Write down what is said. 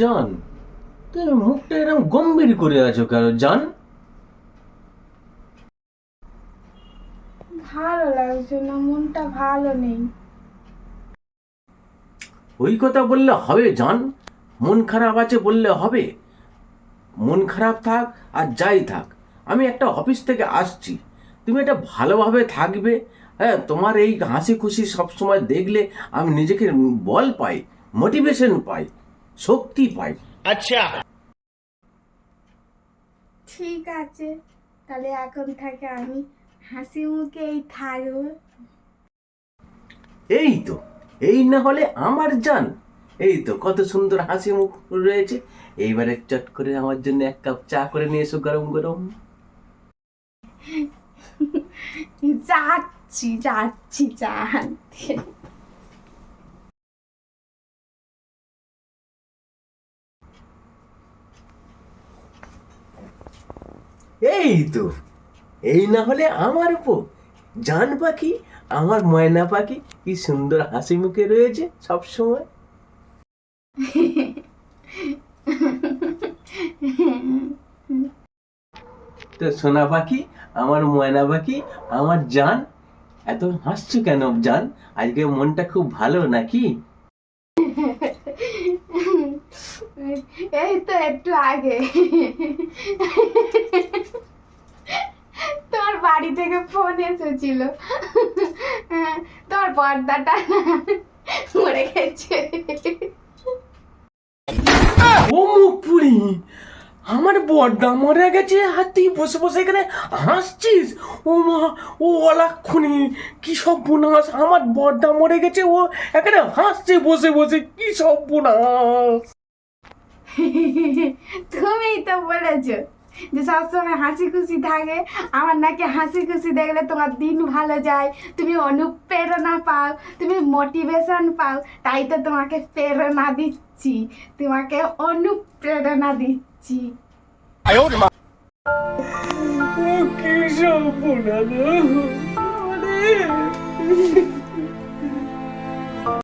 জান, তুমি মুখটা এরকম গম্ভীর করে আছো কেন জান? ভালো লাগছে না, মনটা ভালো নেই। ওই কথা বললে হবে জান? মন খারাপ আছে বললে হবে? মন খারাপ থাক আর যাই থাক, আমি একটা অফিস থেকে আসছি, তুমি এটা ভালোভাবে থাকবে। হ্যাঁ, তোমার এই হাসি খুশি সবসময় দেখলে আমি নিজেকে বল পাই, মোটিভেশন পাই, শক্তি পাই। अच्छा। ঠিক আছে, তাহলে এখন থেকে আমি হাসি মুখেই থাকবো। এই তো, এই না হলে আমার জান। এই তো কত সুন্দর হাসি মুখ রয়েছে। এইবারে চট করে আমার জন্য এক কাপ চা করে নিয়ে এসো গরম গরম। যাচ্ছি যাচ্ছি চা আনতে। এই তো, এই না হলে আমার বউ জান পাখি, আমার ময়না পাখি কি সুন্দর হাসি মুখে রয়েছে সব সময়। তো সোনা পাখি, আমার ময়না পাখি, আমার জান, এত হাসছো কেন জান? আজকে মনটা খুব ভালো নাকি? এই তো একটু আগে তোর বাড়ি থেকে ফোন এসেছিল, তোর পর্দাটা মরে গেছে। ও মুখ পুরি, আমার বড়দা মরে গেছে আর তুই বসে বসে এখানে হাসছিস? ও মা, ও অলাক্ষণী, কি সব বুনাস! আমার বড়দা মরে গেছে, ও এখানে হাসছে বসে বসে, কি সব বুনাস! তুমিই তো বলেছো যে সবসময় হাসি খুশি থাকে, আমার নাকি হাসি খুশি দেখলে তোমার দিন ভালো যায়, তুমি অনুপ্রেরণা পাও, তুমি মোটিভেশন পাও, তাই তো তোমাকে প্রেরণা দিচ্ছি, তোমাকে অনুপ্রেরণা দিচ্ছি। ও কি সব বুনাস!